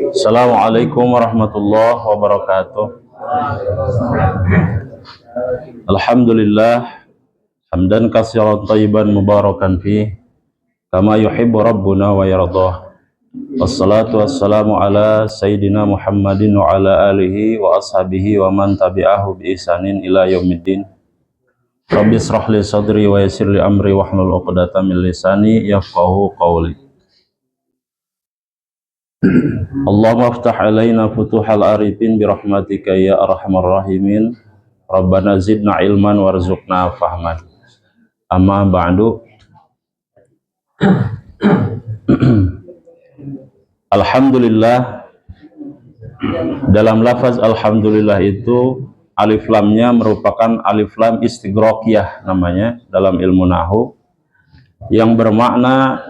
Assalamualaikum warahmatullahi wabarakatuh. Alhamdulillah hamdan katsiran thayyiban mubarakan fi kama yuhibbu rabbuna wa yardah. Wassalatu wassalamu ala sayyidina Muhammadin wa ala alihi wa ashabihi wa man tabi'ahu bi ihsanin ila yaumiddin. Rabbi israh li sadri wa yassir li amri wahlul 'uqdatam min lisani yafqahu qawli. Allahumma aftah alaina futuhal arifin birahmatika ya arhamar rahimin. Rabbana zidna ilman warzuqna fahman. Amma ba'du. Alhamdulillah, dalam lafaz alhamdulillah itu alif lamnya merupakan alif lam istighraqiyah namanya dalam ilmu nahwu, yang bermakna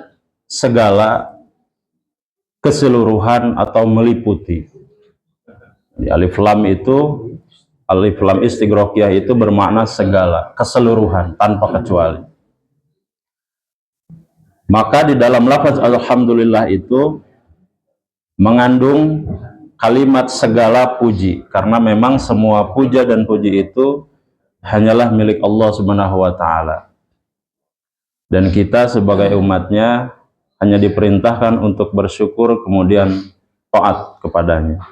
segala, keseluruhan atau meliputi. Di alif lam itu, alif lam istighraqiyah itu bermakna segala, keseluruhan tanpa kecuali. Maka di dalam lafaz alhamdulillah itu mengandung kalimat segala puji, karena memang semua puja dan puji itu hanyalah milik Allah Subhanahu wa taala. Dan kita sebagai umatnya hanya diperintahkan untuk bersyukur kemudian taat kepadanya.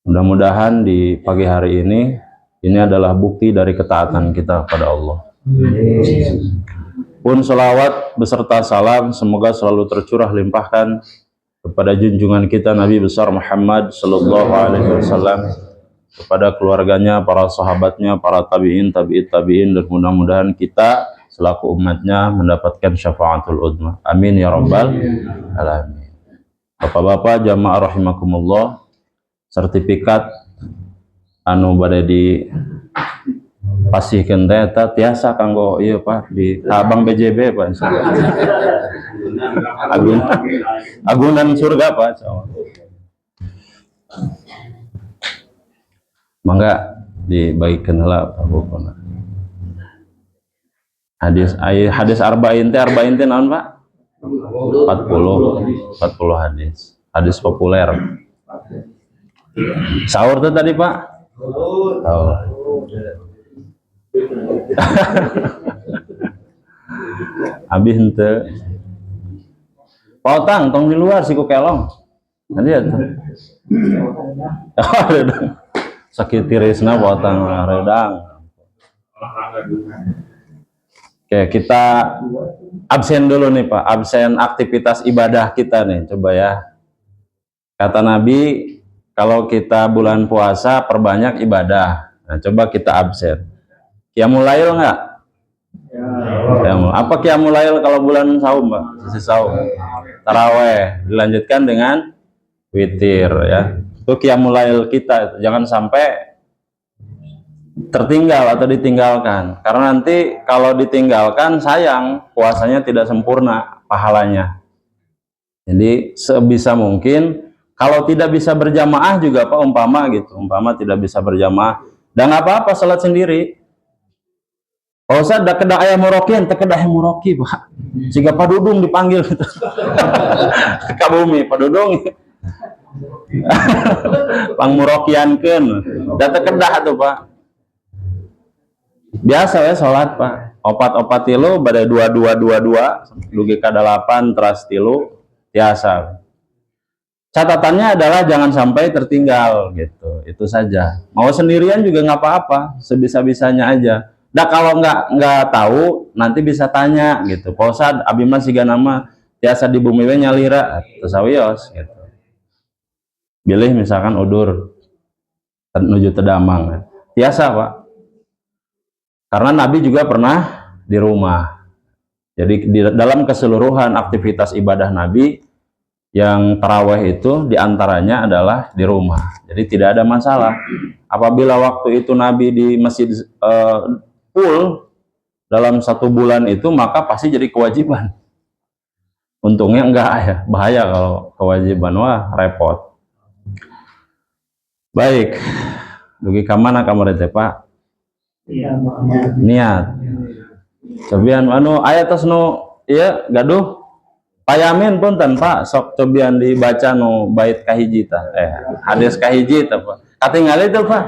Mudah-mudahan di pagi hari ini adalah bukti dari ketaatan kita kepada Allah. Pun selawat beserta salam semoga selalu tercurah limpahkan kepada junjungan kita Nabi besar Muhammad sallallahu alaihi wasallam, kepada keluarganya, para sahabatnya, para tabi'in, tabi'it tabi'in, dan mudah-mudahan kita selaku umatnya mendapatkan syafaatul udma. Amin ya rabbal alamin. Bapak-bapak jamaah rahimakumullah, sertifikat anu bade di pasihkeun teh eta tiasa kanggo ieu Pak di Abang BJB Pak. Agunan surga Pak. Mangga dibagikan heula Pak Bupona. Hadis arba'in teh naon Pak? 40 hadis. Hadis populer. Sahur tuh tadi Pak? Sahur. Abi henteu. Potang tong di luar siku kelong. Nanti ya tuh. Sakit tirisna potang redang. Oke, kita absen dulu nih Pak, absen aktivitas ibadah kita nih, coba ya. Kata Nabi, kalau kita bulan puasa perbanyak ibadah. Nah, coba kita absen. Qiyamul Lail enggak? Ya. Apa Qiyamul Lail kalau bulan saum Pak? Sisi saum. Taraweh, dilanjutkan dengan witir ya. Itu Qiyamul Lail kita, jangan sampai tertinggal atau ditinggalkan, karena nanti kalau ditinggalkan sayang, puasanya tidak sempurna pahalanya. Jadi sebisa mungkin kalau tidak bisa berjamaah juga Pak, umpama tidak bisa berjamaah, dan nggak apa-apa salat sendiri. Kalau saya ada kedah ayam murokin, tekedah ayam muroki Pak, jika Pak Dudung dipanggil gitu. Ke bumi Pak Dudung pang murokiankeun da tekedah tuh Pak. Biasa ya sholat Pak, opat tilu pada 22 dugi ka 8 teras tilu biasa. Catatannya adalah jangan sampai tertinggal gitu, itu saja. Mau sendirian juga nggak apa-apa, sebisa-bisanya aja. Dah kalau nggak tahu nanti bisa tanya gitu. Pak Ustad abi mah siga nama biasa di bumi we nyalira tesawios gitu. Bilih misalkan udur menuju Tedamang, biasa Pak. Karena Nabi juga pernah di rumah. Jadi dalam keseluruhan aktivitas ibadah Nabi yang taraweh itu diantaranya adalah di rumah. Jadi tidak ada masalah. Apabila waktu itu Nabi di masjid full dalam 1 bulan itu, maka pasti jadi kewajiban. Untungnya enggak ya, bahaya kalau kewajiban, wah repot. Baik, dugi kamana kamar teh Pak? Niat. Cobian anu aya tos nu ieu gaduh Pak Yamin pun tanpa sok cobian dibaca nu bait kahiji tah hadis kahiji tah Pak katingali teh Pak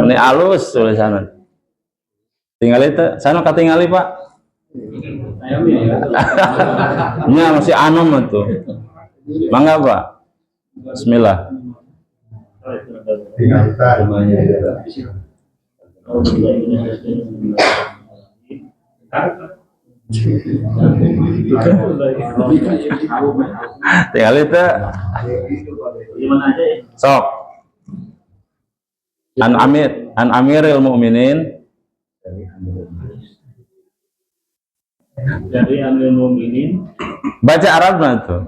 ini alus tulisanna tinggal itu sana katingali Pak nya masih anom tuh mangga Pak bismillah tinggal itu sok an amiril mukminin dari Amirul Mukminin baca Arabnya tuh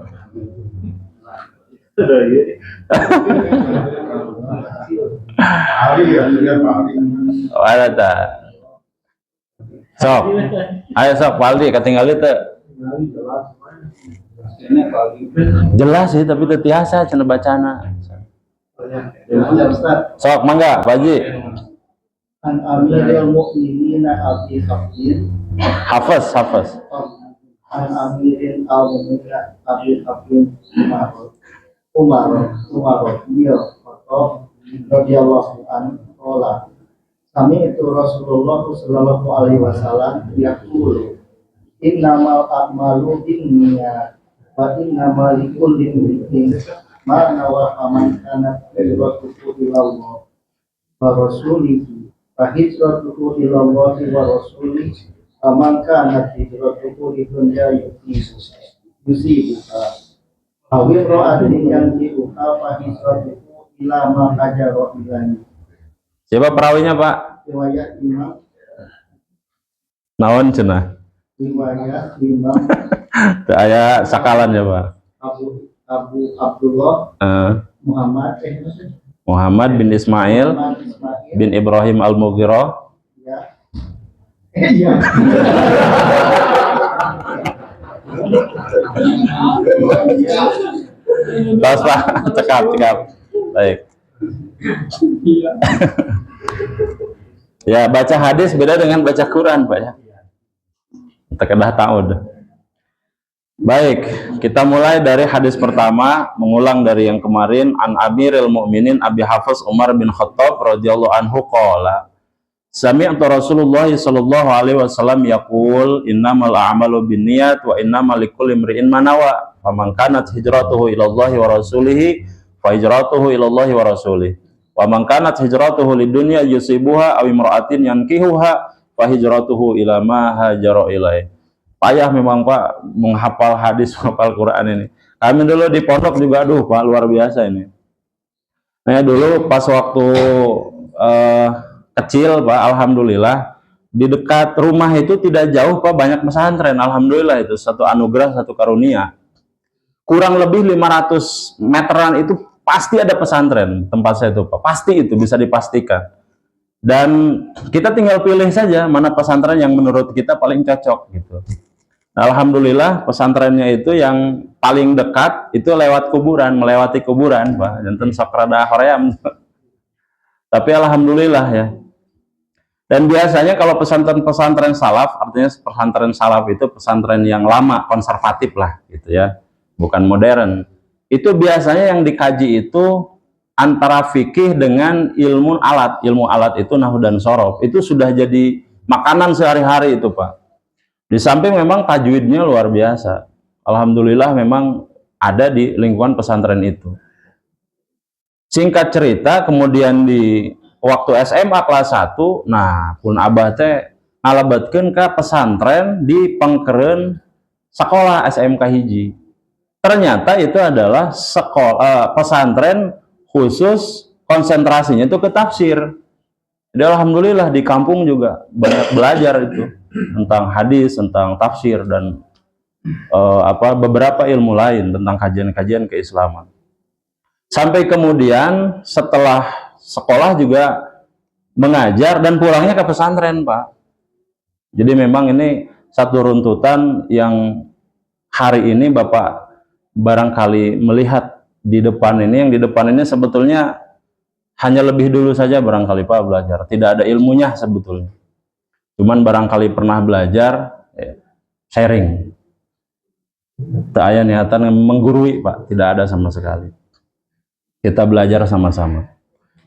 oh, ada tak sok ayo sok Paldi ketinggal itu jelas sih tapi itu biasa cina bacana sok mangga Baji An Amiril Mukminin Abi Hafsin hafaz An Amiril Al-Mukminin Abi Hafsin Umar bin Khattab radhiyallahu anhu qala sami'tu Rasulullah sallallahu alaihi wasallam yaqulu innamal a'malu binniyat wa innamal likulli imrin ma nawa man kana hijratuhu ila Allah wa rasulihi fa hijratuhu ila Allah wa rasulihi man kana hijratuhu lidunya yusibuha awil ra'atin yang diuha fa hijratuhu ila ma hajara ilaihi. Siapa perawinya Pak? Riwayat Imam Naon cenah? Riwayat Imam Teu aya sakalan ya Pak. Abu Abdullah Muhammad bin Ismail bin Ibrahim Al-Mughirah. Ya. Iya. Terus Pak, cekap. Baik. Ya, baca hadis beda dengan baca Quran, Pak ya. Kita kedah tahu deh. Baik, kita mulai dari hadis pertama, mengulang dari yang kemarin. An Amiril Mukminin Abi Hafs Umar bin Khattab radhiyallahu anhu qala sami'tu Rasulullah sallallahu alaihi wasallam yaqul innamal a'malu binniyat wa innamal likulli imri'in ma nawa faman kanat hijratuhu ila Allah wa rasulih fa hijratuhu ila Allah wa rasulih wa man kanat hijratuhu lidunya yusibuha aw imra'atin yankihuha fa hijratuhu ila ma hajara ilaih. Payah memang Pak menghafal hadis, menghafal Quran ini. Kami dulu di pondok juga aduh Pak luar biasa ini. Nah dulu pas waktu kecil Pak, alhamdulillah di dekat rumah itu tidak jauh Pak banyak pesantren, alhamdulillah itu satu anugerah, satu karunia. Kurang lebih 500 meteran itu pasti ada pesantren tempat saya itu Pak, pasti itu bisa dipastikan. Dan kita tinggal pilih saja mana pesantren yang menurut kita paling cocok gitu. Alhamdulillah pesantrennya itu yang paling dekat itu lewat kuburan, melewati kuburan Pak, janten sok rada hoream. Tapi alhamdulillah ya. Dan biasanya kalau pesantren-pesantren salaf, artinya pesantren salaf itu pesantren yang lama, konservatif lah gitu ya, bukan modern. Itu biasanya yang dikaji itu antara fikih dengan ilmu alat itu nahwu dan shorof, itu sudah jadi makanan sehari-hari itu Pak. Di samping memang tajwidnya luar biasa, alhamdulillah memang ada di lingkungan pesantren itu. Singkat cerita, kemudian di waktu SMA kelas 1, nah pun abah teh ngalabatkeun ka pesantren di Pengkeren sekolah SMK hiji. Ternyata itu adalah sekolah pesantren khusus konsentrasinya itu ke tafsir. Jadi alhamdulillah di kampung juga banyak belajar itu tentang hadis, tentang tafsir dan beberapa ilmu lain tentang kajian-kajian keislaman. Sampai kemudian setelah sekolah juga mengajar dan pulangnya ke pesantren Pak. Jadi memang ini satu runtutan yang hari ini Bapak barangkali melihat di depan ini, yang di depan ini sebetulnya hanya lebih dulu saja barangkali Pak belajar, tidak ada ilmunya sebetulnya. Cuman barangkali pernah belajar, ya. sharing. Tak ada niatan menggurui, Pak, tidak ada sama sekali. Kita belajar sama-sama.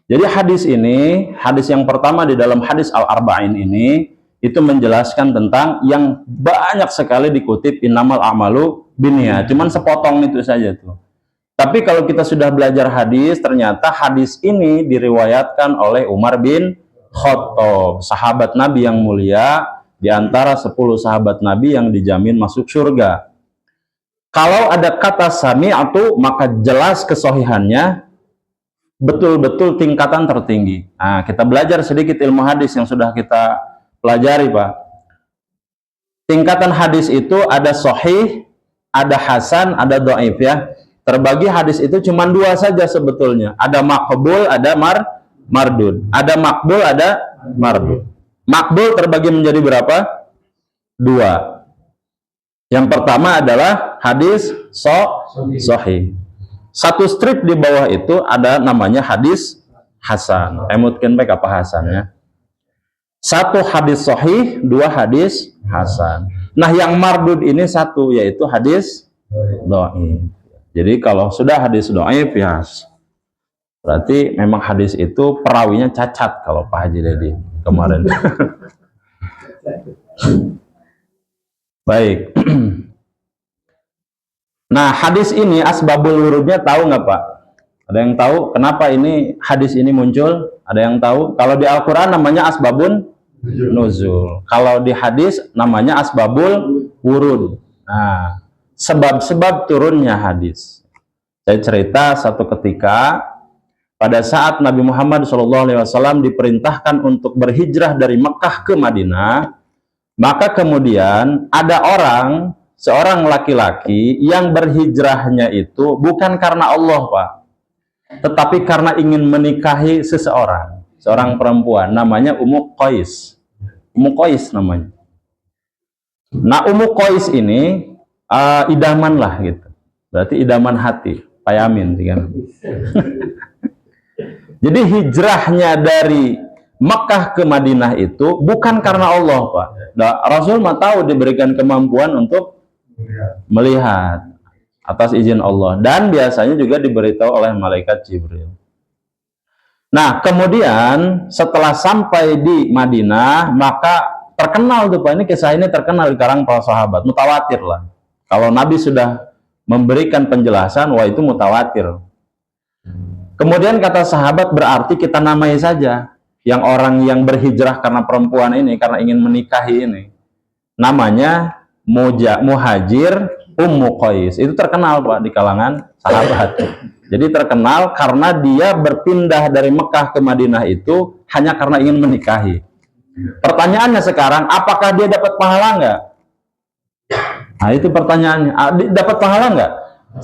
Jadi hadis ini, hadis yang pertama di dalam hadis Al-Arba'in ini, itu menjelaskan tentang yang banyak sekali dikutip innamal a'malu binniyat. Cuman sepotong itu saja tuh. Tapi kalau kita sudah belajar hadis, ternyata hadis ini diriwayatkan oleh Umar bin Khattab, sahabat Nabi yang mulia, di antara 10 sahabat Nabi yang dijamin masuk surga. Kalau ada kata sami'atu, maka jelas kesohihannya betul-betul tingkatan tertinggi. Nah, kita belajar sedikit ilmu hadis yang sudah kita pelajari, Pak. Tingkatan hadis itu ada sahih, ada hasan, ada dhaif ya. Terbagi hadis itu cuma 2 saja sebetulnya. Ada maqbul, ada mardud. Ada maqbul, ada mardud. Maqbul terbagi menjadi berapa? 2. Yang pertama adalah hadis sahih. Satu strip di bawah itu ada namanya hadis hasan. Emutkan baik apa hasan ya. 1 hadis sahih, 2 hadis hasan. Nah, yang mardud ini 1, yaitu hadis dhaif. Jadi kalau sudah hadis dhaif ya berarti memang hadis itu perawinya cacat kalau Pak Haji Dedi kemarin. Baik. Nah, hadis ini asbabul wurudnya tahu nggak, Pak? Ada yang tahu kenapa ini hadis ini muncul? Ada yang tahu? Kalau di Al-Quran namanya asbabun nuzul. Kalau di hadis namanya asbabul wurud. Nah, sebab-sebab turunnya hadis. Saya cerita satu ketika pada saat Nabi Muhammad SAW diperintahkan untuk berhijrah dari Mekah ke Madinah, maka kemudian ada seorang laki-laki yang berhijrahnya itu bukan karena Allah, Pak, tetapi karena ingin menikahi seorang perempuan, namanya Ummu Qais. Ummu Qais namanya. Nah, Ummu Qais ini idaman lah gitu. Berarti idaman hati, Pak Yamin kan. Jadi hijrahnya dari Mekah ke Madinah itu bukan karena Allah, Pak. Rasul mah tahu diberikan kemampuan untuk melihat atas izin Allah, dan biasanya juga diberitahu oleh malaikat Jibril. Nah, kemudian setelah sampai di Madinah, maka terkenal tuh, Pak, ini kisah ini terkenal di kalangan para sahabat, mutawatir lah. Kalau Nabi sudah memberikan penjelasan, wah itu mutawatir. Kemudian kata sahabat, berarti kita namai saja yang orang yang berhijrah karena perempuan ini, karena ingin menikahi ini, namanya Muhajir Ummu Qais. Itu terkenal, Pak, di kalangan sahabat. Jadi terkenal karena dia berpindah dari Mekah ke Madinah itu hanya karena ingin menikahi. Pertanyaannya sekarang, apakah dia dapat pahala nggak? Nah, itu pertanyaannya. Dapat pahala nggak?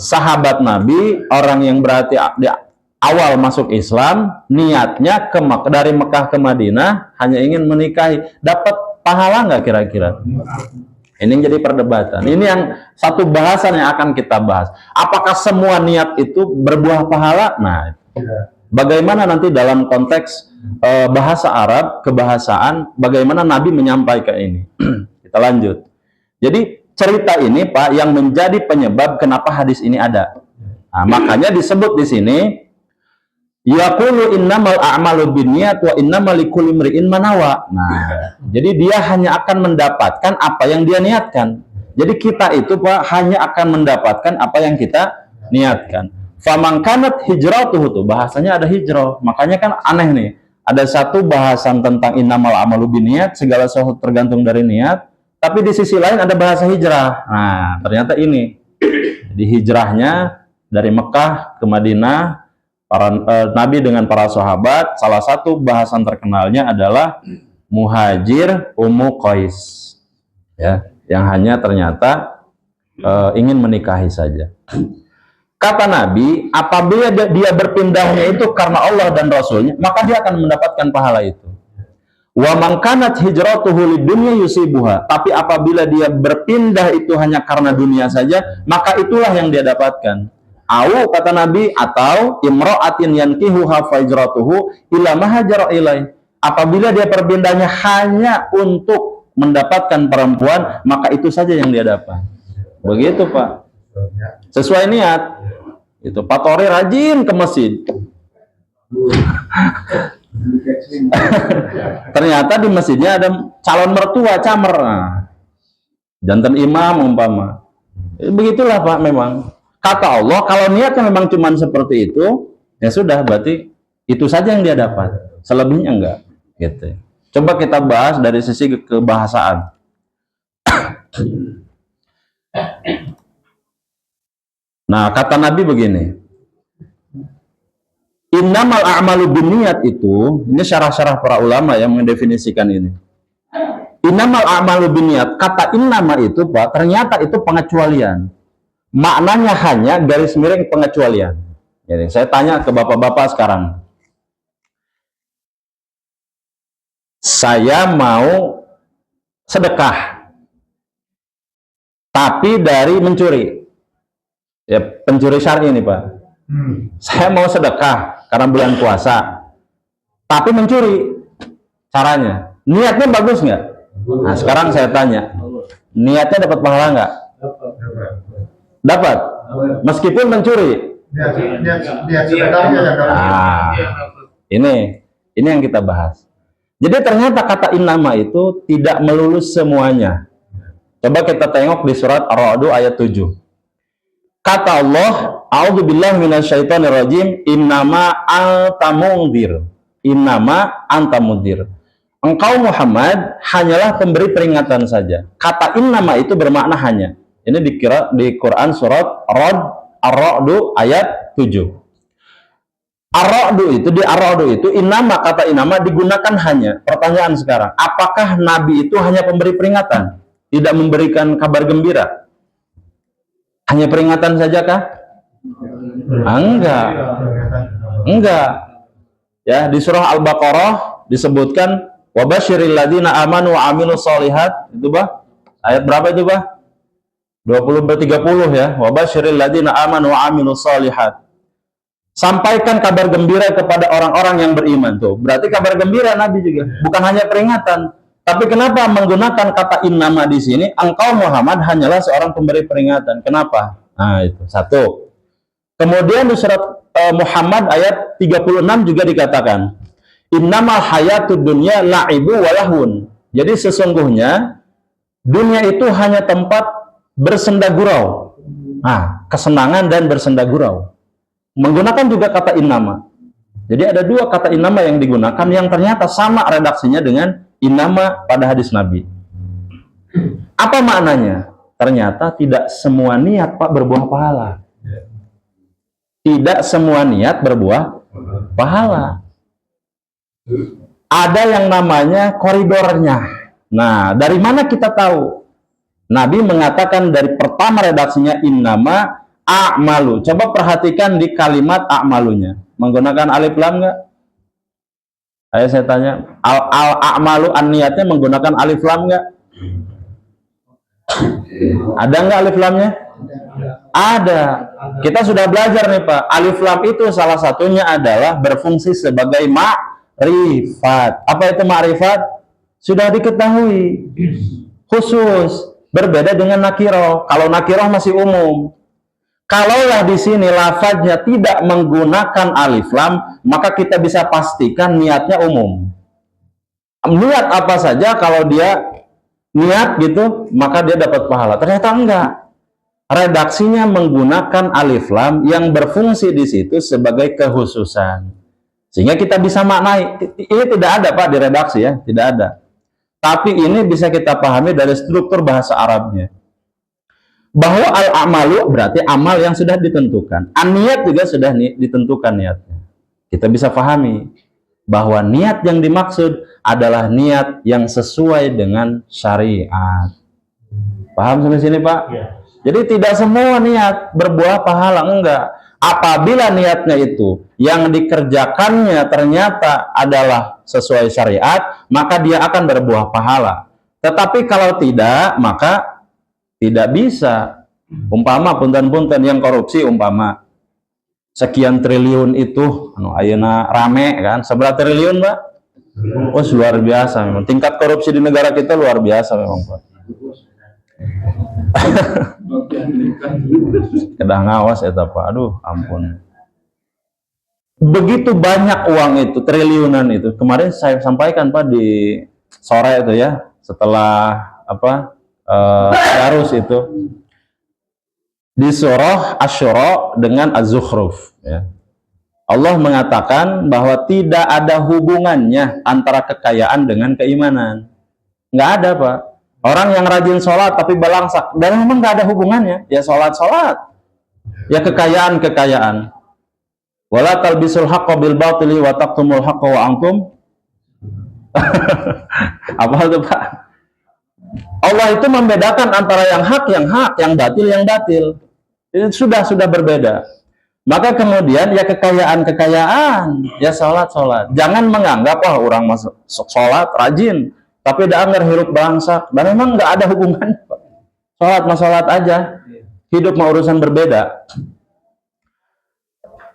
Sahabat Nabi, orang yang berarti di awal masuk Islam, niatnya dari Mekah ke Madinah hanya ingin menikahi. Dapat pahala nggak kira-kira? Ini jadi perdebatan. Ini yang satu bahasan yang akan kita bahas. Apakah semua niat itu berbuah pahala? Nah, bagaimana nanti dalam konteks bahasa Arab, kebahasaan, bagaimana Nabi menyampaikan ini? Kita lanjut. Jadi cerita ini, Pak, yang menjadi penyebab kenapa hadis ini ada. Nah, makanya disebut di sini yaqulu innamal a'malu binniyat wa innamal likulli imri'in ma nawa. Nah, jadi dia hanya akan mendapatkan apa yang dia niatkan. Jadi kita itu, Pak, hanya akan mendapatkan apa yang kita niatkan. Faman kanat hijratuhu, tuh bahasanya ada hijrah. Makanya kan aneh nih. Ada satu bahasan tentang innamal a'malu binniyat, segala sesuatu tergantung dari niat, tapi di sisi lain ada bahasa hijrah. Nah, ternyata ini. Jadi hijrahnya dari Mekah ke Madinah, Nabi dengan para sahabat, salah satu bahasan terkenalnya adalah Muhajir Ummu Qais, ya, yang hanya ternyata ingin menikahi saja. Kata Nabi, apabila dia berpindahnya itu karena Allah dan Rasulnya, maka dia akan mendapatkan pahala itu. Wa man kanat hijratuhu lidunya yusibuha. Tapi apabila dia berpindah itu hanya karena dunia saja, maka itulah yang dia dapatkan. Au, kata Nabi, atau imra'atin yankihuha fajratuhu ila ma hajara ilai. Apabila dia berpindahnya hanya untuk mendapatkan perempuan, maka itu saja yang dia dapat. Begitu Pak. Sesuai niat. Itu Pak Tori rajin ke masjid. Ternyata di masjidnya ada calon mertua camer. Nah, jantan imam umpama. Begitulah Pak memang. Kata Allah, kalau niatnya memang cuma seperti itu, ya sudah, berarti itu saja yang dia dapat. Selebihnya enggak. Gitu. Coba kita bahas dari sisi kebahasaan. Nah, kata Nabi begini. Innamal a'malu binniyat itu, ini syarah-syarah para ulama yang mendefinisikan ini. Innamal a'malu binniyat, kata innama itu Pak, ternyata itu pengecualian. Maknanya hanya garis miring pengecualian. Jadi saya tanya ke bapak-bapak sekarang. Saya mau sedekah, tapi dari mencuri. Ya, pencuri syar'i ini Pak. Saya mau sedekah karena bulan puasa, tapi mencuri. Caranya, niatnya bagus nggak? Nah, sekarang saya tanya, niatnya dapat pahala nggak? Dapat, meskipun mencuri. Nah, ini yang kita bahas. Jadi ternyata kata innama itu tidak melulu semuanya. Coba kita tengok di surat Ar-Ra'd ayat 7. Kata Allah, a'udzubillahi minasyaitonirrajim, innama anta mundhir. Innama anta mundhir. Engkau Muhammad hanyalah pemberi peringatan saja. Kata innama itu bermakna hanya. Ini dikira di Quran surat Ar-Ra'd ayat 7. Ar-Ra'd itu innama, kata innama digunakan hanya. Pertanyaan sekarang, apakah Nabi itu hanya pemberi peringatan? Tidak memberikan kabar gembira? Hanya peringatan saja kah? Enggak. Ya, di surah Al-Baqarah disebutkan wabasyiril ladzina amanu wa amilus sholihat. Itu Bah? Ayat berapa itu Bah? 20-30 ya. Wabasyiril ladzina amanu wa amilus sholihat. Sampaikan kabar gembira kepada orang-orang yang beriman tuh. Berarti kabar gembira Nabi juga, bukan hanya peringatan. Tapi kenapa menggunakan kata innama di sini? Engkau Muhammad hanyalah seorang pemberi peringatan. Kenapa? Nah, itu satu. Kemudian di surat Muhammad ayat 36 juga dikatakan, innamal hayatud dunya la'ibu walahun. Jadi sesungguhnya dunia itu hanya tempat bersenda gurau. Nah, kesenangan dan bersenda gurau. Menggunakan juga kata innama. Jadi ada dua kata innama yang digunakan yang ternyata sama redaksinya dengan innama pada hadis Nabi. Apa maknanya? Ternyata tidak semua niat Pak berbuah pahala. Tidak semua niat berbuah pahala. Ada yang namanya koridornya. Nah, dari mana kita tahu? Nabi mengatakan dari pertama redaksinya innama a'malu. Coba perhatikan di kalimat a'malunya. Menggunakan alif lam nggak? Ayo saya tanya, al-a'malu an-niatnya menggunakan alif lam nggak? Ada nggak alif lamnya? Ada. Kita sudah belajar nih Pak. Alif lam itu salah satunya adalah berfungsi sebagai ma'rifat. Apa itu ma'rifat? Sudah diketahui. Khusus. Berbeda dengan nakiroh. Kalau nakiroh masih umum. Kalaulah di sini lafadznya tidak menggunakan alif lam, maka kita bisa pastikan niatnya umum. Niat apa saja kalau dia niat gitu, maka dia dapat pahala. Ternyata enggak. Redaksinya menggunakan alif lam yang berfungsi di situ sebagai kekhususan. Sehingga kita bisa maknai. Ini tidak ada Pak di redaksi ya, tidak ada. Tapi ini bisa kita pahami dari struktur bahasa Arabnya. Bahwa al-a'malu berarti amal yang sudah ditentukan. An-niat juga sudah ditentukan niatnya. Kita bisa pahami bahwa niat yang dimaksud adalah niat yang sesuai dengan syariat. Paham sampai sini Pak? Ya. Jadi tidak semua niat berbuah pahala, enggak. Apabila niatnya itu yang dikerjakannya ternyata adalah sesuai syariat, maka dia akan berbuah pahala. Tetapi kalau tidak, maka tidak bisa. Umpama punten-punten yang korupsi, umpama sekian triliun itu ayeuna rame kan, seberapa triliun Mbak? Oh, luar biasa memang. Tingkat korupsi di negara kita luar biasa memang, Pak. Kedah ngawas ya Pak. Aduh, ampun. Begitu banyak uang itu, triliunan itu. Kemarin saya sampaikan Pak di sore itu ya, setelah apa? Darus itu. Di surah Asy-Syura dengan Az-Zukhruf ya. Allah mengatakan bahwa tidak ada hubungannya antara kekayaan dengan keimanan. Nggak ada, Pak. Orang yang rajin sholat tapi balangsak, dan memang nggak ada hubungannya. Ya sholat, ya kekayaan. Wala talbisul haqqo bil batili wa taqtumul haqqo wa antum. Apa itu, Pak? Allah itu membedakan antara yang hak, yang batil. Itu sudah berbeda. Maka kemudian ya kekayaan, ya sholat. Jangan menganggap orang masuk sholat rajin, tapi anggar hirup bangsa. Dan memang nggak ada hubungan. Sholat aja. Hidup mau urusan berbeda.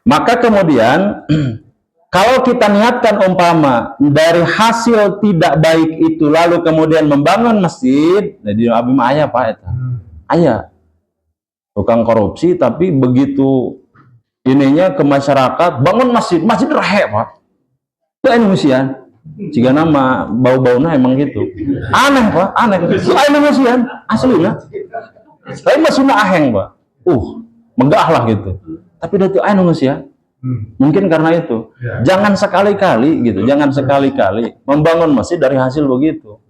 Maka kemudian kalau kita niatkan umpama dari hasil tidak baik itu lalu kemudian membangun masjid, jadi abi ayah Pak eta. Ayah tukang korupsi tapi begitu ininya ke masyarakat bangun masjid rahe Pak. Itu emosian. Jika nama bau-baunya emang gitu. Aneh Pak, aneh. Itu emosian aslinya. Tapi masuknya aheng Pak. Megah lah gitu. Tapi itu emosian. Mungkin karena itu. Jangan sekali-kali membangun masjid dari hasil begitu.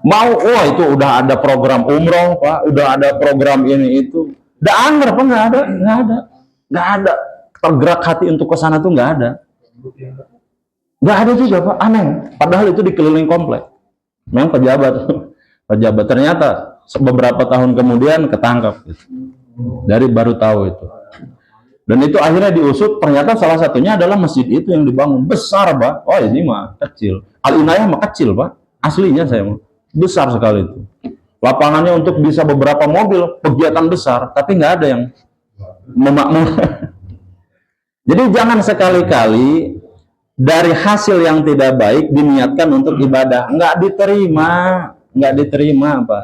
Mau itu udah ada program umroh Pak, udah ada program ini itu. Udah anggar Pak, nggak ada tergerak hati untuk ke sana tuh nggak ada juga Pak, aneh. Padahal itu dikeliling komplek. Memang pejabat ternyata beberapa tahun kemudian ketangkap gitu. Dari baru tahu itu. Dan itu akhirnya diusut, ternyata salah satunya adalah masjid itu yang dibangun besar Pak. Oh ini mah kecil. Al-Inayah mah kecil Pak. Aslinya saya mah besar sekali itu. Lapangannya untuk bisa beberapa mobil, kegiatan besar, tapi nggak ada yang memakmur. Jadi jangan sekali-kali dari hasil yang tidak baik diniatkan untuk ibadah, nggak diterima Pak.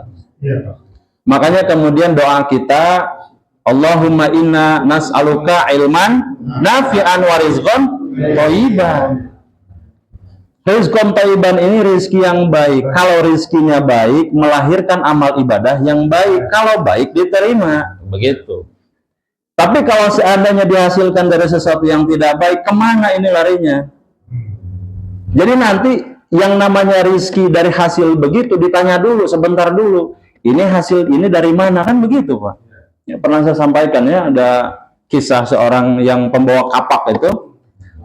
Makanya kemudian doa kita, Allahumma inna nas'aluka ilman nafi'an wa rizqan thayyiban. Rizqan thayyiban ini rizki yang baik. Kalau rizkinya baik, melahirkan amal ibadah yang baik. Kalau baik diterima, begitu. Tapi kalau seandainya dihasilkan dari sesuatu yang tidak baik, kemana ini larinya? Jadi nanti yang namanya rizki dari hasil begitu ditanya dulu, sebentar dulu. Ini hasil ini dari mana? Kan begitu Pak. Ya, pernah saya sampaikan ya, ada kisah seorang yang pembawa kapak itu,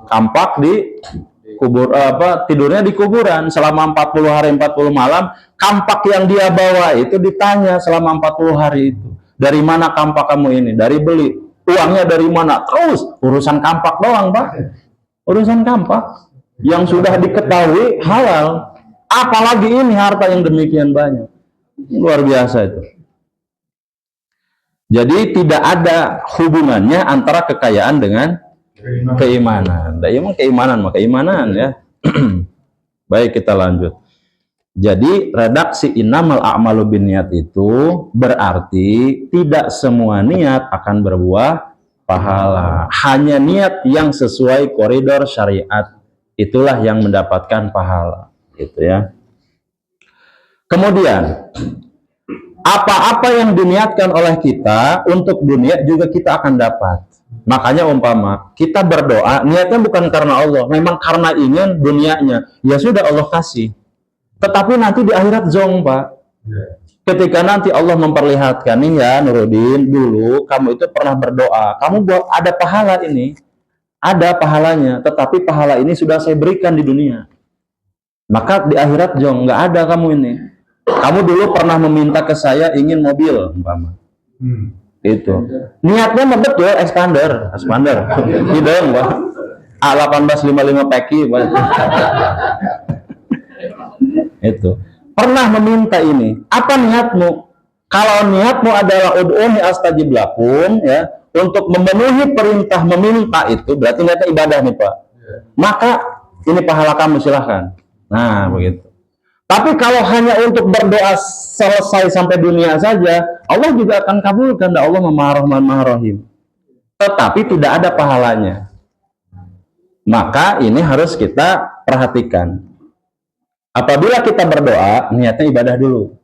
kampak di kubur tidurnya di kuburan selama 40 hari 40 malam. Kampak yang dia bawa itu ditanya selama 40 hari itu, dari mana kampak kamu ini? Dari beli. Uangnya dari mana? Terus urusan kampak doang Pak. Urusan kampak yang sudah diketahui halal. Apalagi ini harta yang demikian banyak. Luar biasa itu. Jadi tidak ada hubungannya antara kekayaan dengan keimanan. Emang keimanan ya. Baik, kita lanjut. Jadi redaksi innamal a'malu binniyat itu berarti tidak semua niat akan berbuah pahala. Hanya niat yang sesuai koridor syariat itulah yang mendapatkan pahala, gitu ya. Kemudian apa-apa yang diniatkan oleh kita untuk dunia juga kita akan dapat. Makanya umpama kita berdoa niatnya bukan karena Allah, memang karena ingin dunianya, ya sudah Allah kasih. Tetapi nanti di akhirat zong Pak. Ketika nanti Allah memperlihatkan nih ya Nuruddin, dulu kamu itu pernah berdoa, kamu buat ada pahala ini, ada pahalanya, tetapi pahala ini sudah saya berikan di dunia. Maka di akhirat zong nggak ada kamu ini. Kamu dulu pernah meminta ke saya ingin mobil, umpama. Itu. Niatnya mah betul expander. Hidung, Pak. A1855 Peki, Pak. Itu. Pernah meminta ini. Apa niatmu? Kalau niatmu adalah ud'uni astajib lakum, ya, untuk memenuhi perintah meminta itu, berarti niatnya ibadah nih, Pak. Maka ini pahala kamu, silahkan. Nah, begitu. Tapi kalau hanya untuk berdoa selesai sampai dunia saja, Allah juga akan kabulkan. Allah Maha Rahman Maha Rahim. Tetapi tidak ada pahalanya. Maka ini harus kita perhatikan. Apabila kita berdoa, niatnya ibadah dulu.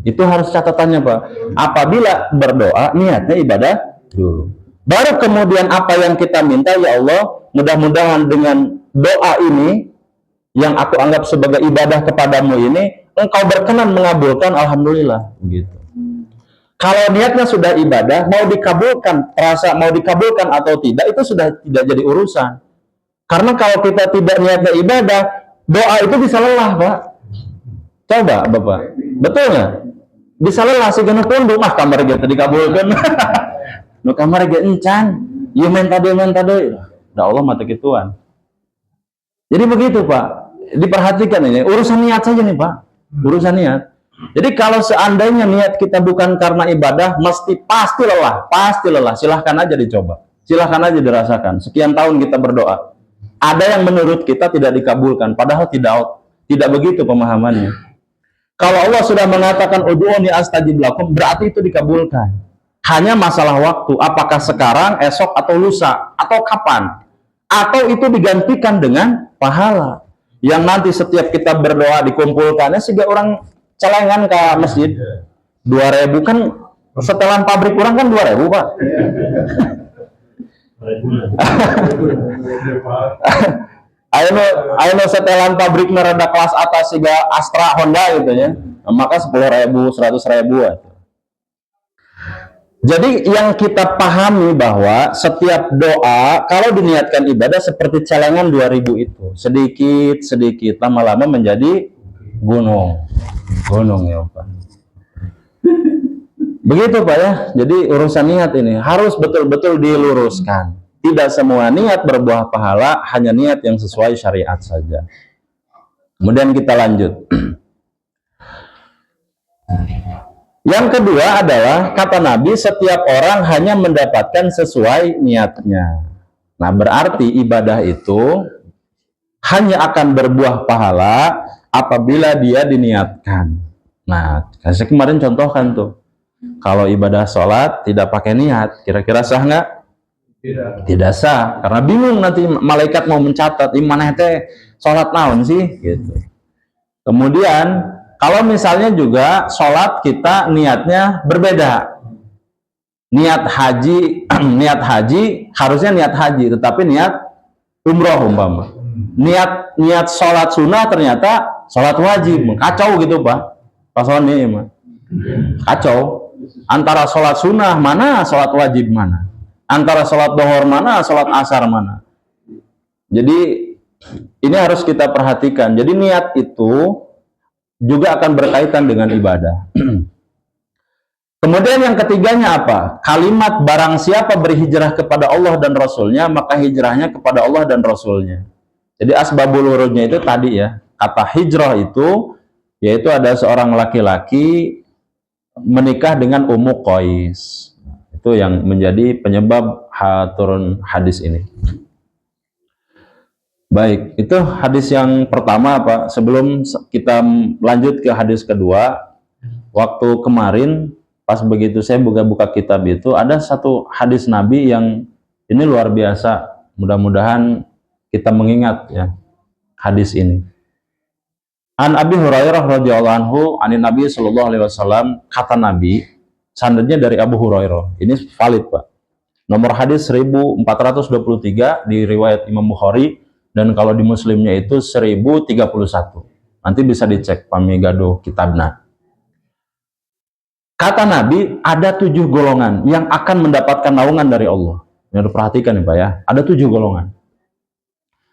Itu harus catatannya, Pak. Apabila berdoa, niatnya ibadah dulu. Baru kemudian apa yang kita minta, ya Allah, mudah-mudahan dengan doa ini yang aku anggap sebagai ibadah kepadamu ini, engkau berkenan mengabulkan, alhamdulillah. Begitu. Kalau niatnya sudah ibadah, mau dikabulkan, terasa mau dikabulkan atau tidak, itu sudah tidak jadi urusan. Karena kalau kita tidak niatnya ibadah, doa itu bisa lelah, Pak. Coba, Bapak. Betul nggak? Bisa lelah, sih kena pundung, kamar gitu dikabulkan. Nu kamar ge encan, ieu menta deui. Da Allah mata kituan. Jadi begitu, Pak. Diperhatikan ini, urusan niat saja nih, Pak. Urusan niat. Jadi kalau seandainya niat kita bukan karena ibadah, pasti lelah. Silahkan aja dicoba. Silahkan aja dirasakan. Sekian tahun kita berdoa. Ada yang menurut kita tidak dikabulkan, padahal tidak begitu pemahamannya. Kalau Allah sudah mengatakan ud'uuni astajib lakum, berarti itu dikabulkan. Hanya masalah waktu, apakah sekarang, esok, atau lusa, atau kapan. Atau itu digantikan dengan pahala. Yang nanti setiap kita berdoa dikumpulkannya, sehingga orang celengan ke masjid. 2.000 kan, setelan pabrik orang kan 2.000, Pak. Ayo setelan pabrik mereda kelas atas sehingga Astra Honda gitu ya, maka 10.000, 100.000. Jadi yang kita pahami bahwa setiap doa kalau diniatkan ibadah seperti celengan 2.000 itu sedikit lama-lama menjadi gunung ya, Pak. Begitu, Pak, ya. Jadi urusan niat ini harus betul-betul diluruskan. Tidak semua niat berbuah pahala, hanya niat yang sesuai syariat saja. Kemudian kita lanjut. Yang kedua adalah kata Nabi, setiap orang hanya mendapatkan sesuai niatnya. Nah, berarti ibadah itu hanya akan berbuah pahala apabila dia diniatkan. Nah, saya kemarin contohkan tuh. Kalau ibadah sholat tidak pakai niat, kira-kira sah nggak? Tidak sah, karena bingung nanti malaikat mau mencatat, mana teh sholat naon sih? Gitu. Kemudian kalau misalnya juga sholat kita niatnya berbeda, niat haji harusnya niat haji, tetapi niat umroh umpama, niat sholat sunnah ternyata sholat wajib, kacau gitu, Pak. Pasalnya ini mah kacau. Antara sholat sunnah mana, sholat wajib mana, antara sholat dohor mana, sholat asar mana. Jadi ini harus kita perhatikan. Jadi niat itu juga akan berkaitan dengan ibadah. Kemudian yang ketiganya apa? Kalimat barang siapa berhijrah kepada Allah dan Rasulnya, maka hijrahnya kepada Allah dan Rasulnya. Jadi asbabul wurudnya itu tadi ya, kata hijrah itu yaitu ada seorang laki-laki menikah dengan Ummu Qais. Itu yang menjadi penyebab turun hadis ini. Baik, itu hadis yang pertama, Pak. Sebelum kita lanjut ke hadis kedua, waktu kemarin pas begitu saya buka-buka kitab itu ada satu hadis Nabi yang ini luar biasa. Mudah-mudahan kita mengingat ya hadis ini. An Abi Hurairah radhiyallahu anhu, anin Nabi sallallahu alaihi wasallam, kata Nabi, sanadnya dari Abu Hurairah. Ini valid, Pak. Nomor hadis 1423 di riwayat Imam Bukhari, dan kalau di Muslimnya itu 1031. Nanti bisa dicek pamigado kitabna. Kata Nabi, ada 7 golongan yang akan mendapatkan naungan dari Allah. Ini perhatikan ya, Pak ya. Ada 7 golongan.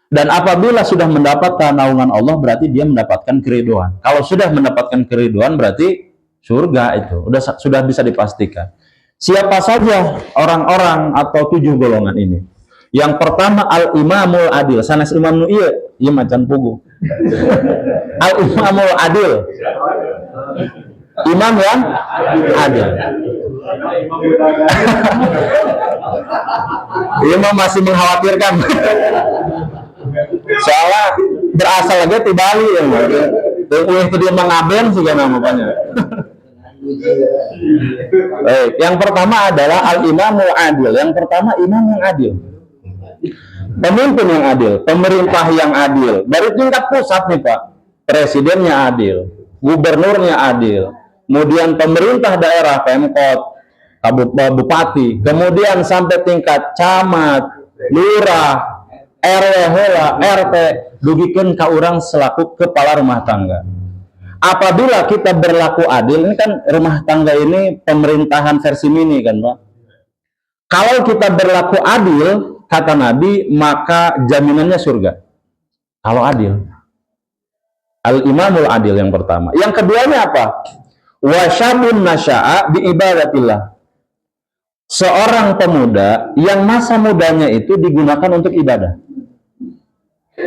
Dan apabila sudah mendapatkan naungan Allah, berarti dia mendapatkan keriduan. Kalau sudah mendapatkan keriduan, berarti surga itu. Sudah bisa dipastikan. Siapa saja orang-orang atau 7 golongan ini? Yang pertama, al-imamul adil. Sanes imam nu iya macan pugu. Al-imamul adil. Imam yang adil. Imam masih mengkhawatirkan. Soalnya berasal lagi di Bali ya, itu dia mengaben juga namanya. Baik, yang pertama adalah al-imamul adil. Yang pertama imam yang adil. Pemimpin yang adil, pemerintah yang adil. Dari tingkat pusat nih Pak, presidennya adil, gubernurnya adil, kemudian pemerintah daerah, Pemkot, bupati, kemudian sampai tingkat camat, lurah, RW, heula, RT, dugikeun ka urang selaku kepala rumah tangga. Apabila kita berlaku adil, ini kan rumah tangga ini pemerintahan versi mini kan Pak. Kalau kita berlaku adil, kata Nabi, maka jaminannya surga. Kalau adil. Al-imamul adil yang pertama. Yang keduanya apa? Wasyabun nasya'a bi ibadatillah. Seorang pemuda yang masa mudanya itu digunakan untuk ibadah.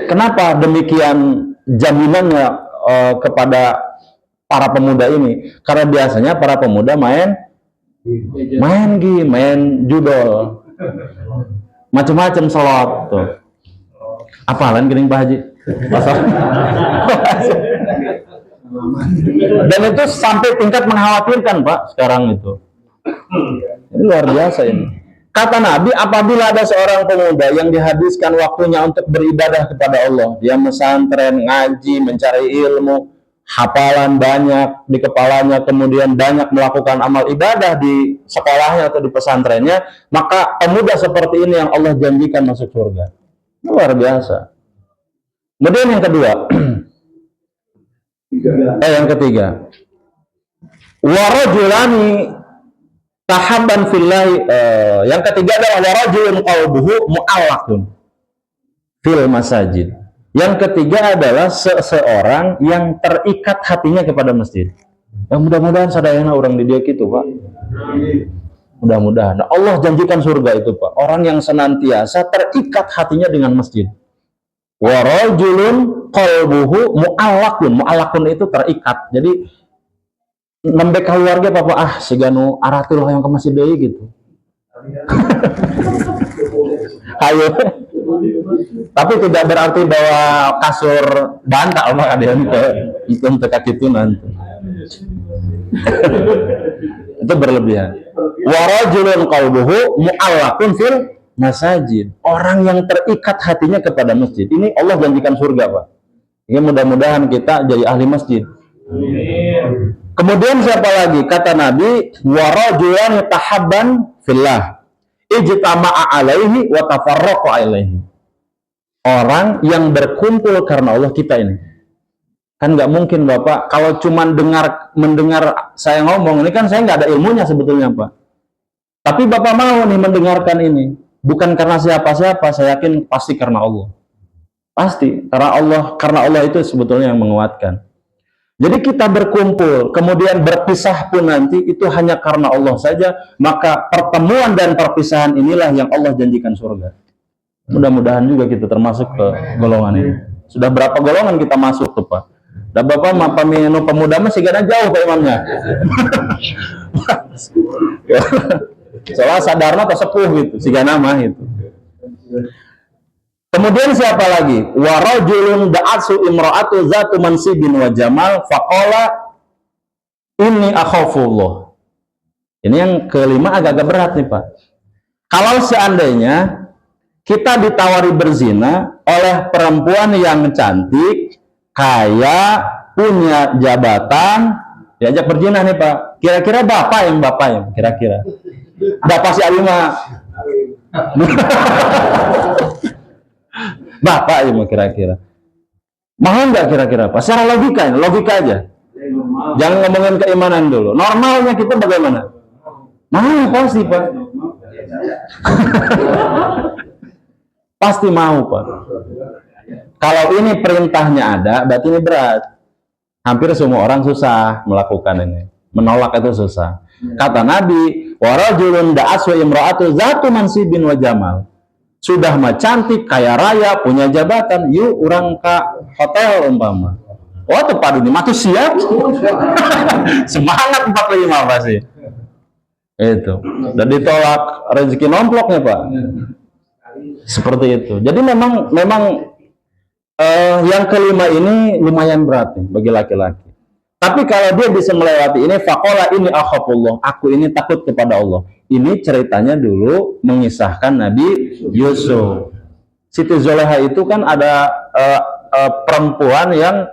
Kenapa demikian jaminannya kepada para pemuda ini? Karena biasanya para pemuda main game, main judol, macam-macam sholat tuh. Apalan gering Pak Haji? Dan itu sampai tingkat mengkhawatirkan Pak sekarang itu. Ini luar biasa ini. Kata Nabi, apabila ada seorang pemuda yang dihabiskan waktunya untuk beribadah kepada Allah, dia pesantren, ngaji, mencari ilmu, hafalan banyak di kepalanya, kemudian banyak melakukan amal ibadah di sekolahnya atau di pesantrennya, maka pemuda seperti ini yang Allah janjikan masuk surga. Luar biasa. Kemudian yang kedua, yang ketiga, warajulani tahabban fillahi, yang ketiga adalah warajulun qalbuhu mu'allaqun fil masajid. Yang ketiga adalah seseorang yang terikat hatinya kepada masjid. Ya, mudah-mudahan sadayana orang di dia gitu Pak. Mudah-mudahan. Nah, Allah janjikan surga itu Pak. Orang yang senantiasa terikat hatinya dengan masjid. Warajulun qalbuhu mu'allaqun. Mu'allaqun itu terikat. Jadi nembe keluarga Bapak siganu aratul yang ke masjid deui gitu. Ayo. Tapi tidak berarti bahwa kasur bantal mah ada itu untuk itu nanti. Itu berlebihan. Warajulun qalbuhu mu'allaqun fil masajid. Orang yang terikat hatinya kepada masjid. Ini Allah janjikan surga Pak. Ini mudah-mudahan kita jadi ahli masjid. Kemudian siapa lagi? Kata Nabi, warajulan tahabban fillah, ijtama'a alaihi wa tafarraqa alaihi. Orang yang berkumpul karena Allah kita ini. Kan nggak mungkin Bapak, kalau cuma mendengar saya ngomong, ini kan saya nggak ada ilmunya sebetulnya Pak. Tapi Bapak mau nih mendengarkan ini. Bukan karena siapa-siapa, saya yakin pasti karena Allah. Pasti, karena Allah itu sebetulnya yang menguatkan. Jadi kita berkumpul, kemudian berpisah pun nanti itu hanya karena Allah saja, maka pertemuan dan perpisahan inilah yang Allah janjikan surga. Mudah-mudahan juga kita termasuk ke golongan ini. Sudah berapa golongan kita masuk tuh Pak? Dan Bapak paminu pemuda masih gana jauh Pak imamnya. Soalnya sadarna atau sepuh gitu, siga nama itu. Kemudian siapa lagi? Warajulun da'atsu imra'atu zatu mansibin wa jamal faqala inni akhafullah. Ini yang kelima agak-agak berat nih Pak. Kalau seandainya kita ditawari berzina oleh perempuan yang cantik, kaya, punya jabatan, diajak berzina nih Pak. Kira-kira bapak yang kira-kira. Bapak si Alima. Bapak ya kira-kira. Mau nggak kira-kira Pak? Secara logika aja. Jangan ngomongin keimanan dulu. Normalnya kita bagaimana? Mau pasti Pak. Pasti mau Pak. Kalau ini perintahnya ada, berarti ini berat. Hampir semua orang susah melakukan ini. Menolak itu susah. Kata Nabi, warajulun da'aswa imra'atu zatu mansibin wa jamal. Sudah mah cantik, kaya raya, punya jabatan, yuk orang ke hotel umpama. Oh tepat ini, matu siap. Semangat 45 pasti. Itu. Dan ditolak rezeki nomploknya Pak. Seperti itu. Jadi memang Yang kelima ini lumayan berat nih bagi laki-laki. Tapi kalau dia bisa melewati ini, faqala ini akhafullah, aku ini takut kepada Allah. Ini ceritanya dulu mengisahkan Nabi Yusuf. Siti Zoleha itu kan ada perempuan yang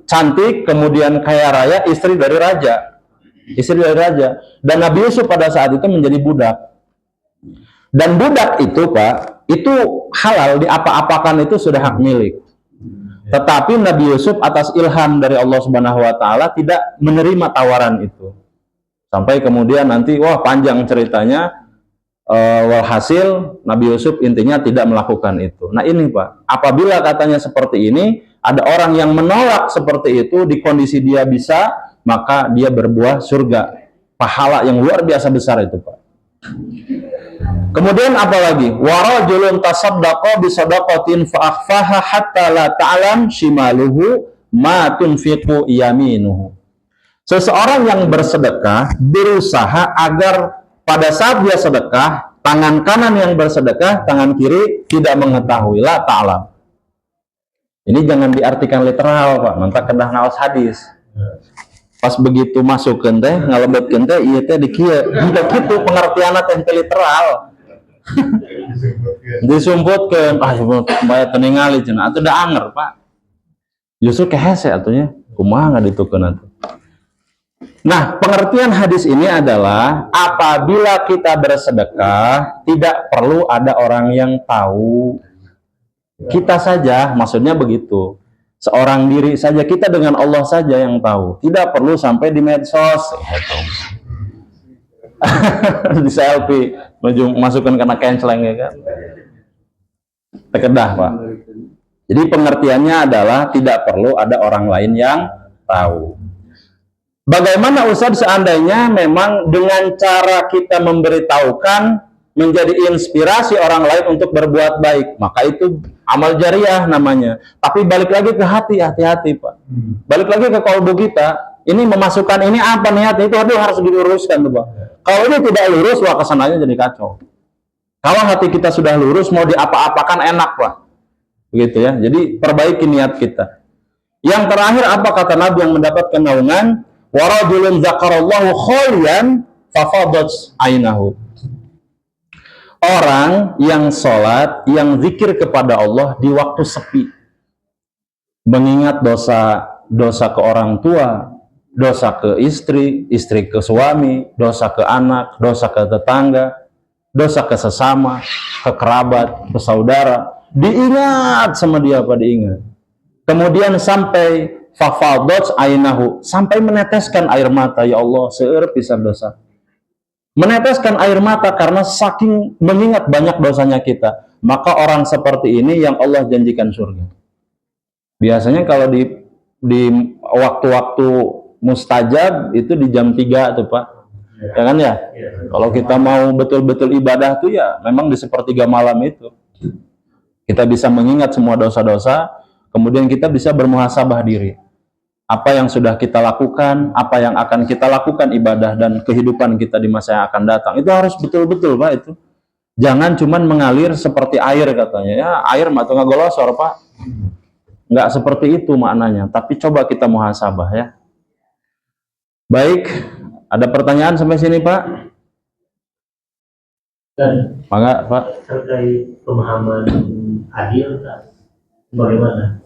cantik, kemudian kaya raya, istri dari raja. Dan Nabi Yusuf pada saat itu menjadi budak. Dan budak itu, Pak, itu halal, diapa-apakan itu sudah hak milik. Tetapi Nabi Yusuf atas ilham dari Allah Subhanahu wa taala tidak menerima tawaran itu. Sampai kemudian nanti panjang ceritanya, walhasil Nabi Yusuf intinya tidak melakukan itu. Nah ini Pak, apabila katanya seperti ini, ada orang yang menolak seperti itu di kondisi dia bisa, maka dia berbuah surga. Pahala yang luar biasa besar itu Pak. Kemudian apa lagi? Warajulun tasaddaqa bi sadaqatin fa akhfaha hatta la ta'lam shimaluhu ma tunfiqu yaminuhu. Seseorang yang bersedekah berusaha agar pada saat dia sedekah, tangan kanan yang bersedekah, tangan kiri tidak mengetahui, la ta'lam. Ini jangan diartikan literal, Pak. Nanti kedah naos hadis. Pas begitu masuk ke teh, ngalebetkeun teh ieu teh dikieu. Hingga kitu pengertianna teh teu literal. Disumputkeun, supaya teningali cenah atuh da anger, Pak. Justru kehese atunya, kumaha ngaditukeun atuh. Nah, pengertian hadis ini adalah apabila kita bersedekah, tidak perlu ada orang yang tahu. Kita saja, maksudnya begitu. Seorang diri saja, kita dengan Allah saja yang tahu. Tidak perlu sampai di medsos. Di selfie, masukkan kena canceling ya kan. Terkedah Pak. Jadi pengertiannya adalah tidak perlu ada orang lain yang tahu. Bagaimana Ustaz seandainya memang dengan cara kita memberitahukan menjadi inspirasi orang lain untuk berbuat baik, maka itu amal jariah namanya. Tapi balik lagi ke hati-hati Pak. Balik lagi ke kalbu kita. Ini memasukkan ini apa niatnya itu harus diluruskan tuh Pak. Kalau ini tidak lurus, wah kesananya jadi kacau. Kalau hati kita sudah lurus, mau diapa-apakan enak Pak. Begitu ya. Jadi perbaiki niat kita. Yang terakhir apa kata Nabi yang mendapatkan naungan? Warajulun zakarallahu kholian fafadat ainahu. Orang yang sholat, yang zikir kepada Allah di waktu sepi, mengingat dosa ke orang tua, dosa ke istri, istri ke suami, dosa ke anak, dosa ke tetangga, dosa ke sesama, ke kerabat, ke saudara, diingat sama dia apa diingat. Kemudian sampai fafadat ainahu, sampai meneteskan air mata, ya Allah, seueur pisan dosa. Meneteskan air mata karena saking mengingat banyak dosanya kita, maka orang seperti ini yang Allah janjikan surga. Biasanya kalau di waktu-waktu mustajab itu di jam 3 tuh Pak, ya kan ya? Kalau kita mau betul-betul ibadah tuh ya memang di sepertiga malam itu kita bisa mengingat semua dosa-dosa, kemudian kita bisa bermuhasabah diri. Apa yang sudah kita lakukan, apa yang akan kita lakukan ibadah dan kehidupan kita di masa yang akan datang. Itu harus betul-betul Pak itu. Jangan cuman mengalir seperti air katanya. Ya, air mah tengah golosor Pak. Nggak seperti itu maknanya. Tapi coba kita muhasabah ya. Baik, ada pertanyaan sampai sini Pak? Dan Mangga Pak. terkait pemahaman adil kan, bagaimana?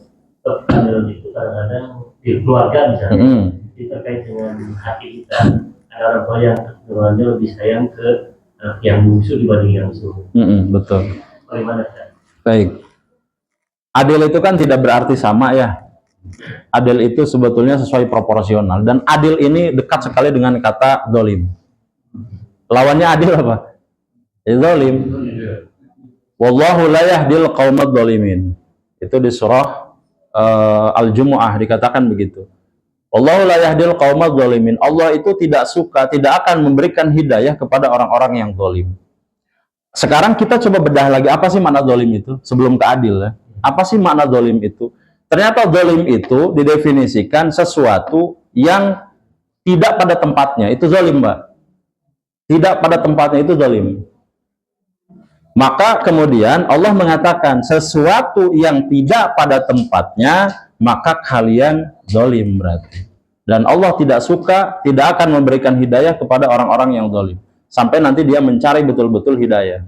Adil itu kadang-kadang di keluarga misalnya, terkait dengan hati kita, ada orang tua yang keluarga lebih sayang ke yang bungsu dibanding yang sulung. Betul. Bagaimana kan? Baik. Adil itu kan tidak berarti sama ya. Adil itu sebetulnya sesuai proporsional, dan adil ini dekat sekali dengan kata zalim. Lawannya adil apa? Zalim. Wallahu la yahdil qaumadz zalimin. Itu di surah Al-Jumu'ah dikatakan begitu. Wallahu la yahdil qaumadz zalimin. Allah itu tidak suka, tidak akan memberikan hidayah kepada orang-orang yang zalim. Sekarang kita coba bedah lagi, apa sih makna zalim itu sebelum ke adil ya? Apa sih makna zalim itu? Ternyata zalim itu didefinisikan sesuatu yang tidak pada tempatnya, itu zalim, Mbak. Tidak pada tempatnya itu zalim. Maka kemudian Allah mengatakan sesuatu yang tidak pada tempatnya, maka kalian zalim berarti. Dan Allah tidak suka, tidak akan memberikan hidayah kepada orang-orang yang zalim. Sampai nanti dia mencari betul-betul hidayah.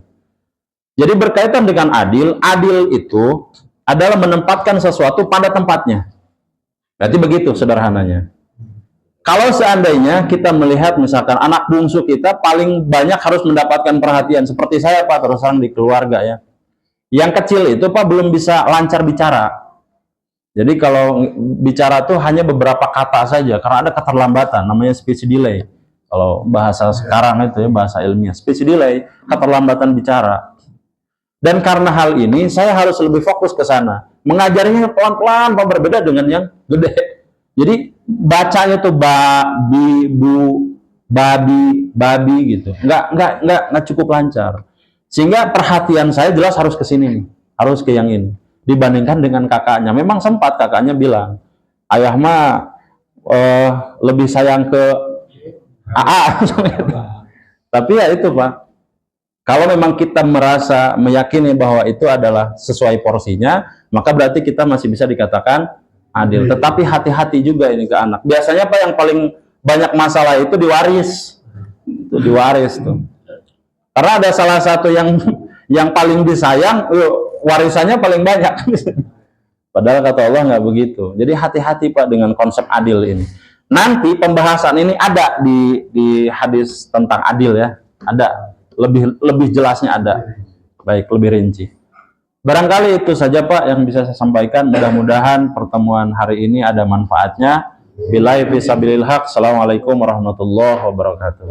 Jadi berkaitan dengan adil, adil itu adalah menempatkan sesuatu pada tempatnya. Berarti begitu sederhananya. Kalau seandainya kita melihat misalkan anak bungsu kita paling banyak harus mendapatkan perhatian, seperti saya Pak, terus terang di keluarga ya. Yang kecil itu Pak belum bisa lancar bicara. Jadi kalau bicara tuh hanya beberapa kata saja, karena ada keterlambatan, namanya speech delay. Kalau bahasa sekarang itu ya, bahasa ilmiah, speech delay, keterlambatan bicara. Dan karena hal ini, saya harus lebih fokus ke sana. Mengajarnya pelan-pelan, berbeda dengan yang gede. Jadi bacanya tuh babi, bu, babi, babi gitu. Nggak cukup lancar. Sehingga perhatian saya jelas harus ke sini nih, harus ke yang ini. Dibandingkan dengan kakaknya. Memang sempat kakaknya bilang, ayah mah lebih sayang ke AA. Tapi ya itu Pak. Kalau memang kita merasa meyakini bahwa itu adalah sesuai porsinya, maka berarti kita masih bisa dikatakan adil. Tetapi hati-hati juga ini ke anak. Biasanya Pak yang paling banyak masalah itu diwaris. Itu diwaris tuh. Karena ada salah satu yang paling disayang, warisannya paling banyak. Padahal kata Allah nggak begitu. Jadi hati-hati Pak dengan konsep adil ini. Nanti pembahasan ini ada di hadis tentang adil ya. Ada. Lebih jelasnya ada. Baik, lebih rinci. Barangkali itu saja Pak yang bisa saya sampaikan. Mudah-mudahan pertemuan hari ini ada manfaatnya. Billahi fisabilil haq. Assalamualaikum warahmatullahi wabarakatuh.